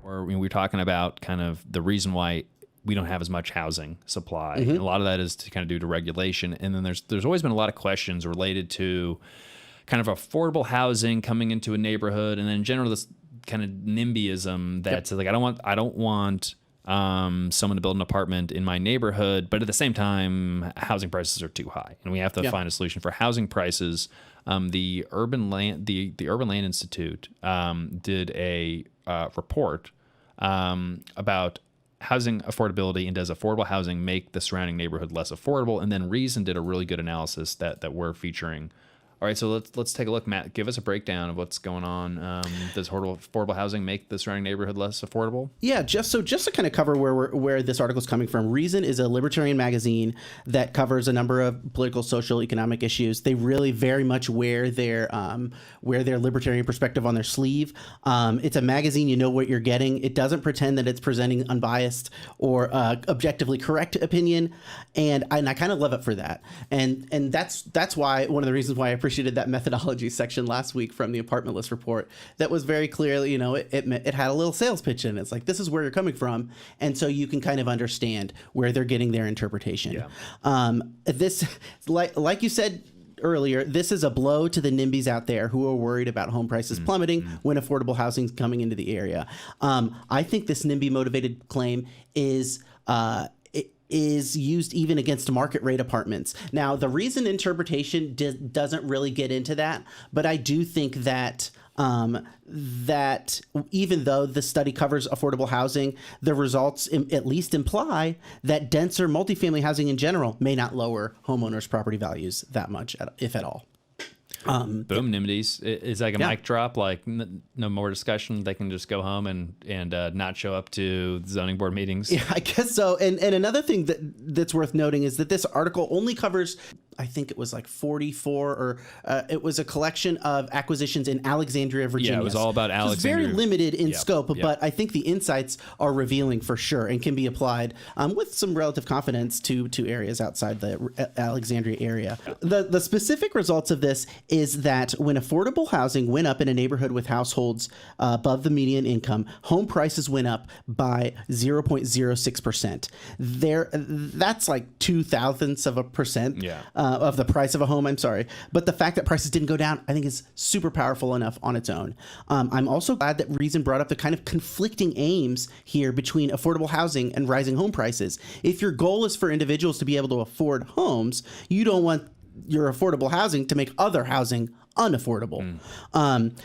Or we're talking about kind of the reason why we don't have as much housing supply. And a lot of that is to kind of due to regulation. And then there's always been a lot of questions related to kind of affordable housing coming into a neighborhood, and then in general this kind of NIMBYism that's like I don't want someone to build an apartment in my neighborhood, but at the same time housing prices are too high, and we have to find a solution for housing prices. The Urban Land Institute did a report about housing affordability and does affordable housing make the surrounding neighborhood less affordable? And then Reason did a really good analysis that we're featuring. All right, so let's take a look, Matt. Give us a breakdown of what's going on. Does affordable housing make the surrounding neighborhood less affordable? Yeah, just to kind of cover where this article is coming from. Reason is a libertarian magazine that covers a number of political, social, economic issues. They really very much wear their libertarian perspective on their sleeve. It's a magazine, you know what you're getting. It doesn't pretend that it's presenting unbiased or objectively correct opinion, and I kind of love it for that. And that's why one of the reasons why I appreciated that methodology section last week from the apartment list report. That was very clearly, it had a little sales pitch in it. It's like, this is where you're coming from. And so you can kind of understand where they're getting their interpretation. Yeah. This, like you said earlier, this is a blow to the NIMBYs out there who are worried about home prices plummeting when affordable housing is coming into the area. I think this NIMBY motivated claim is used even against market rate apartments. Now, the Reason interpretation doesn't really get into that, but I do think that that even though the study covers affordable housing, the results at least imply that denser multifamily housing in general may not lower homeowners' property values that much, if at all. Boom, NIMBYs. It's like a mic drop, like no more discussion. They can just go home and not show up to zoning board meetings. Yeah, I guess so. And another thing that's worth noting is that this article only covers, I think it was like 44, or it was a collection of acquisitions in Alexandria, Virginia. Yeah, it was all about Alexandria. It's very limited in scope, but I think the insights are revealing for sure and can be applied with some relative confidence to areas outside the Alexandria area. The specific results of this is that when affordable housing went up in a neighborhood with households above the median income, home prices went up by 0.06%. That's like 0.02% of the price of a home. I'm sorry. But the fact that prices didn't go down, I think, is super powerful enough on its own. I'm also glad that Reason brought up the kind of conflicting aims here between affordable housing and rising home prices. If your goal is for individuals to be able to afford homes, you don't want your affordable housing to make other housing unaffordable. And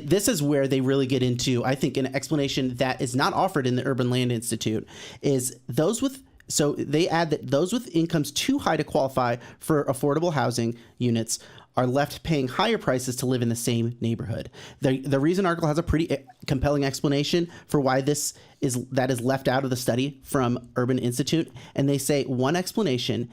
this is where they really get into, I think, an explanation that is not offered in the Urban Land Institute is so they add that those with incomes too high to qualify for affordable housing units are left paying higher prices to live in the same neighborhood. The Reason article has a pretty compelling explanation for why that is left out of the study from Urban Institute. And they say one explanation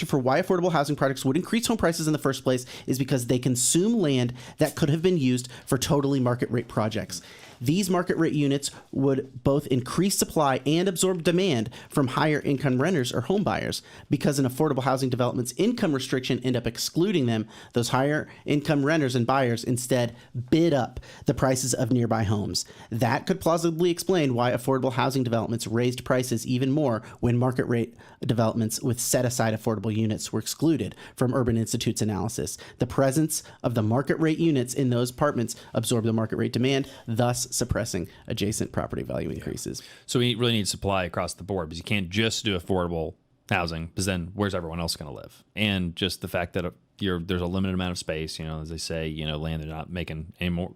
for why affordable housing projects would increase home prices in the first place is because they consume land that could have been used for totally market rate projects. These market rate units would both increase supply and absorb demand from higher income renters or home buyers. Because an affordable housing development's income restriction end up excluding them, those higher income renters and buyers instead bid up the prices of nearby homes. That could plausibly explain why affordable housing developments raised prices even more when market rate developments with set-aside affordable units were excluded from Urban Institute's analysis. The presence of the market rate units in those apartments absorbed the market rate demand, thus suppressing adjacent property value increases. So we really need supply across the board, because you can't just do affordable housing, because then where's everyone else going to live? And just the fact that there's a limited amount of space, as they say, land, they're not making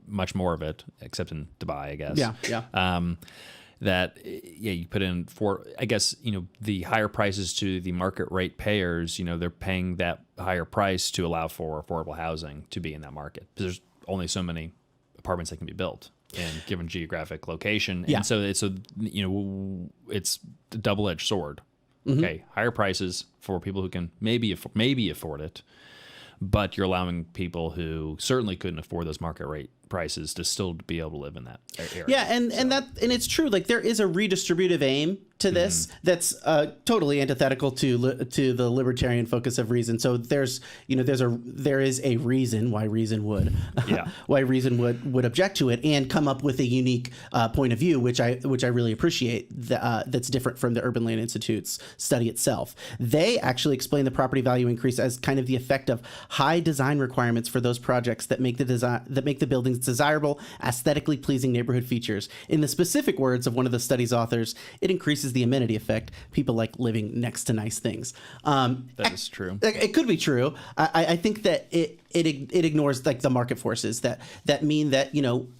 much more of it, except in Dubai, I guess. You put in the higher prices to the market rate payers, they're paying that higher price to allow for affordable housing to be in that market, because there's only so many apartments that can be built in given geographic location. And so it's a double-edged sword. Okay, higher prices for people who can maybe afford it, but you're allowing people who certainly couldn't afford those market rate prices to still be able to live in that area. Yeah, and it's true. Like there is a redistributive aim to this that's totally antithetical to the libertarian focus of reason. So there is a reason why reason would would object to it and come up with a unique point of view, which I really appreciate. That's different from the Urban Land Institute's study itself. They actually explain the property value increase as kind of the effect of high design requirements for those projects that make the buildings desirable, aesthetically pleasing neighborhood features. In the specific words of one of the study's authors, it increases the amenity effect. People like living next to nice things. That is true. It could be true. I think that it ignores like the market forces that mean that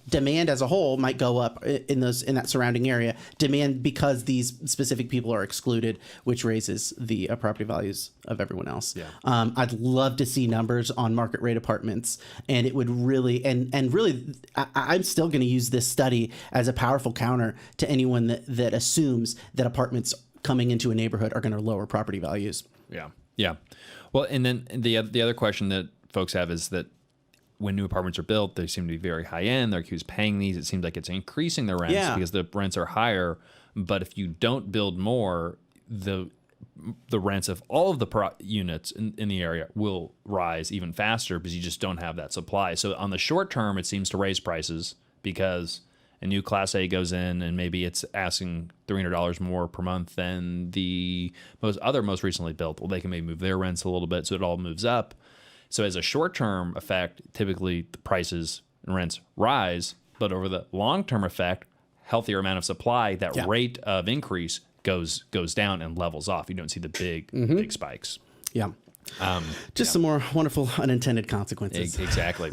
demand as a whole might go up in that surrounding area. Demand because these specific people are excluded, which raises the property values of everyone else. Yeah. I'd love to see numbers on market rate apartments, and it would really and really I'm still going to use this study as a powerful counter to anyone that assumes that apartments coming into a neighborhood are going to lower property values. Yeah. Well, and then the other question that folks have is that when new apartments are built, they seem to be very high end. They're accused of paying these. It seems like it's increasing the rents because the rents are higher. But if you don't build more, the rents of all of the units in the area will rise even faster because you just don't have that supply. So on the short term, it seems to raise prices because a new Class A goes in and maybe it's asking $300 more per month than the most recently built. Well, they can maybe move their rents a little bit, so it all moves up. So as a short-term effect, typically the prices and rents rise, but over the long-term effect, healthier amount of supply, that rate of increase goes down and levels off. You don't see the big spikes. Yeah. Some more wonderful unintended consequences. Exactly.